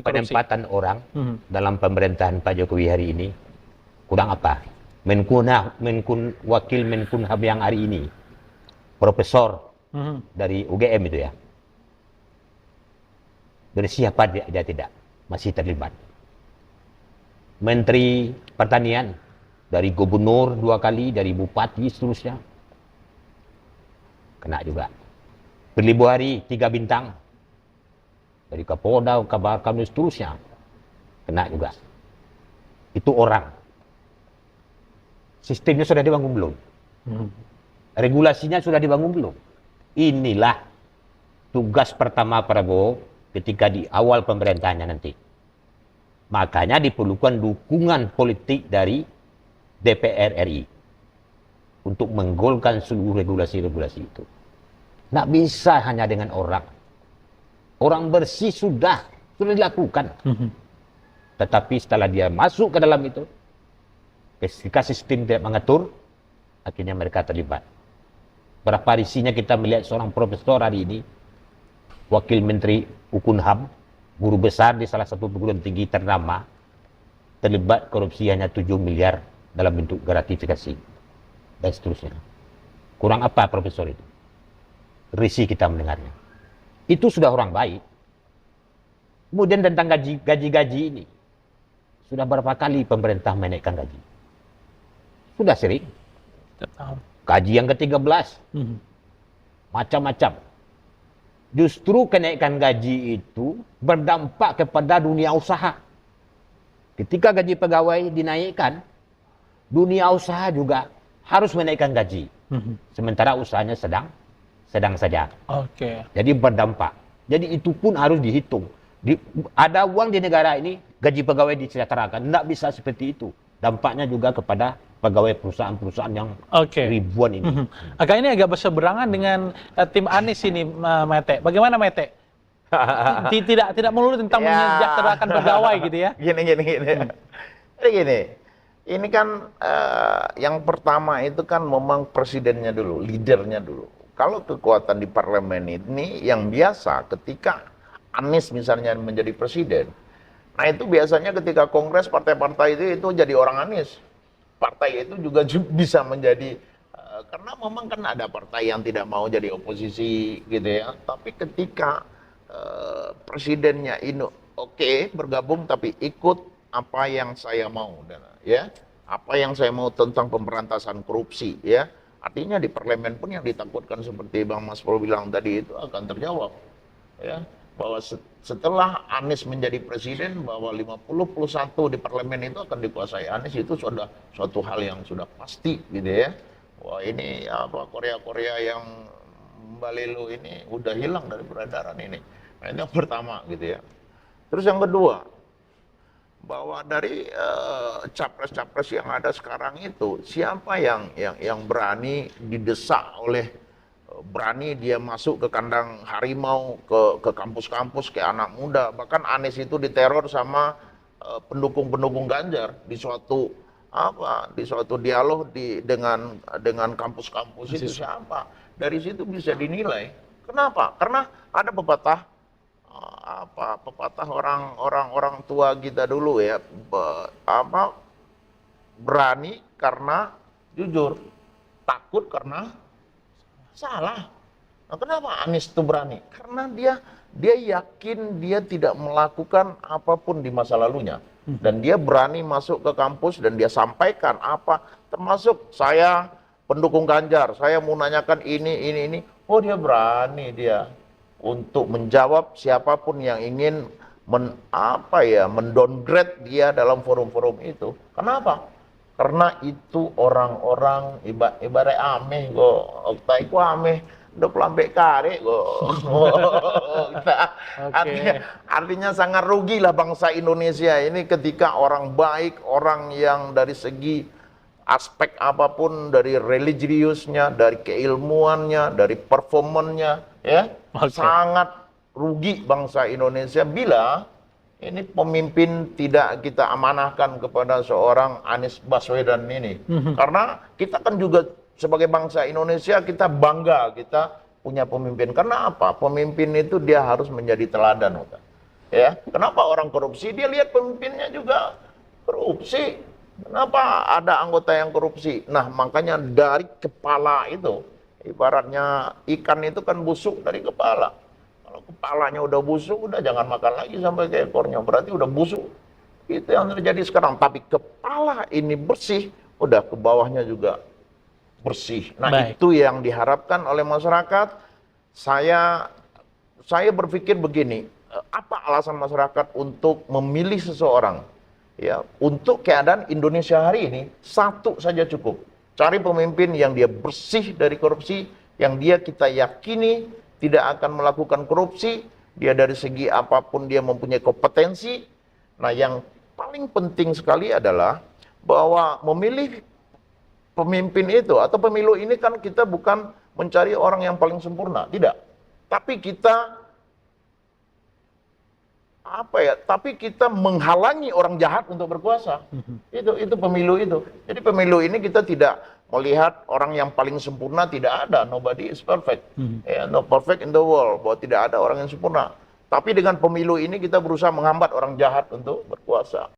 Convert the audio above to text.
penempatan orang dalam pemerintahan Pak Jokowi hari ini kurang apa? Wakil Menkumham yang hari ini profesor dari UGM itu ya. Bersiapa dia tidak masih terlibat. Menteri Pertanian dari gubernur 2 kali, dari bupati seterusnya kena juga. Berlibu hari 3 bintang dari Kapolda, Kabakam dan seterusnya kena juga. Itu orang. Sistemnya sudah dibangun belum? Regulasinya sudah dibangun belum? Inilah tugas pertama Prabowo ketika di awal pemerintahannya nanti. Makanya diperlukan dukungan politik dari DPR RI untuk menggolkan seluruh regulasi-regulasi itu. Nggak bisa hanya dengan orang. Orang bersih sudah dilakukan. Tetapi setelah dia masuk ke dalam itu, ketika sistem tidak mengatur, akhirnya mereka terlibat. Berapa risinya kita melihat seorang profesor hari ini, Wakil Menteri Hukum, guru besar di salah satu perguruan tinggi ternama, terlibat korupsi hanya 7 miliar dalam bentuk gratifikasi dan seterusnya. Kurang apa profesor itu? Risih kita mendengarnya. Itu sudah orang baik. Kemudian tentang gaji-gaji ini, sudah berapa kali pemerintah menaikkan gaji? Sudah sering. Gaji yang ke-13. Macam-macam. Justru kenaikan gaji itu berdampak kepada dunia usaha. Ketika gaji pegawai dinaikkan, dunia usaha juga harus menaikkan gaji. Sementara usahanya sedang saja. Jadi berdampak. Jadi itu pun harus dihitung. Ada uang di negara ini, gaji pegawai disejahterakan. Tidak bisa seperti itu. Dampaknya juga kepada pegawai perusahaan-perusahaan yang ribuan ini. Ini agak berseberangan dengan tim Anies ini, Mete. Bagaimana, Mete? Tidak melulu tentang menyejahterakan pegawai gitu ya? Gini. Ini kan yang pertama itu kan memang presidennya dulu, leadernya dulu. Kalau kekuatan di parlemen ini yang biasa ketika Anies misalnya menjadi presiden, nah itu biasanya ketika kongres partai-partai itu jadi orang Anies. Partai itu juga bisa menjadi, karena memang kan ada partai yang tidak mau jadi oposisi gitu ya. Tapi ketika presidennya ini bergabung tapi ikut apa yang saya mau, ya, apa yang saya mau tentang pemberantasan korupsi, ya. Artinya di parlemen pun yang ditakutkan seperti Bang Mas Pol bilang tadi itu akan terjawab, ya. Bahwa setelah Anies menjadi presiden, bahwa 50+1 di parlemen itu akan dikuasai Anies, itu sudah suatu hal yang sudah pasti gitu ya. Wah, ini apa Korea-Korea yang Balelo ini udah hilang dari peredaran ini. Nah, ini yang pertama gitu ya. Terus yang kedua, bahwa dari capres-capres yang ada sekarang itu, siapa yang berani didesak oleh, berani dia masuk ke kandang harimau, ke kampus-kampus, ke anak muda. Bahkan Anies itu diteror sama pendukung-pendukung Ganjar di suatu dialog dengan kampus-kampus itu siapa. Dari situ bisa dinilai. Kenapa? Karena ada pepatah orang tua kita dulu ya, berani karena jujur, takut karena salah. Nah, kenapa Anies itu berani? Karena dia yakin dia tidak melakukan apapun di masa lalunya. Dan dia berani masuk ke kampus dan dia sampaikan apa, termasuk saya pendukung Ganjar, saya mau nanyakan ini. Oh, dia berani dia untuk menjawab siapapun yang ingin mendowngrade dia dalam forum-forum itu. Kenapa? Karena itu orang-orang ibarat ameh go, oktai ku ameh, udah pelambek kare go. Artinya sangat rugilah bangsa Indonesia ini ketika orang baik, orang yang dari segi aspek apapun, dari religiusnya, dari keilmuannya, dari performannya, ya, sangat rugi bangsa Indonesia bila ini pemimpin tidak kita amanahkan kepada seorang Anies Baswedan ini. Karena kita kan juga sebagai bangsa Indonesia kita bangga kita punya pemimpin. Karena apa? Pemimpin itu dia harus menjadi teladan. Ya, kenapa orang korupsi? Dia lihat pemimpinnya juga korupsi. Kenapa ada anggota yang korupsi? Nah, makanya dari kepala itu, ibaratnya ikan itu kan busuk dari kepala. Kalau kepalanya udah busuk, udah jangan makan lagi sampai ke ekornya. Berarti udah busuk. Itu yang terjadi sekarang. Tapi kepala ini bersih, udah ke bawahnya juga bersih. Nah, Baik. itu yang diharapkan oleh masyarakat. Saya berpikir begini, apa alasan masyarakat untuk memilih seseorang? Ya, untuk keadaan Indonesia hari ini, satu saja cukup. Cari pemimpin yang dia bersih dari korupsi, yang dia kita yakini tidak akan melakukan korupsi, dia dari segi apapun dia mempunyai kompetensi. Nah, yang paling penting sekali adalah bahwa memilih pemimpin itu atau pemilu ini kan kita bukan mencari orang yang paling sempurna, tidak. Tapi kita Tapi kita menghalangi orang jahat untuk berkuasa. Itu pemilu itu. Jadi pemilu ini kita tidak melihat orang yang paling sempurna, tidak ada. Nobody is perfect. Ya, no perfect in the world. Bahwa tidak ada orang yang sempurna. Tapi dengan pemilu ini kita berusaha menghambat orang jahat untuk berkuasa.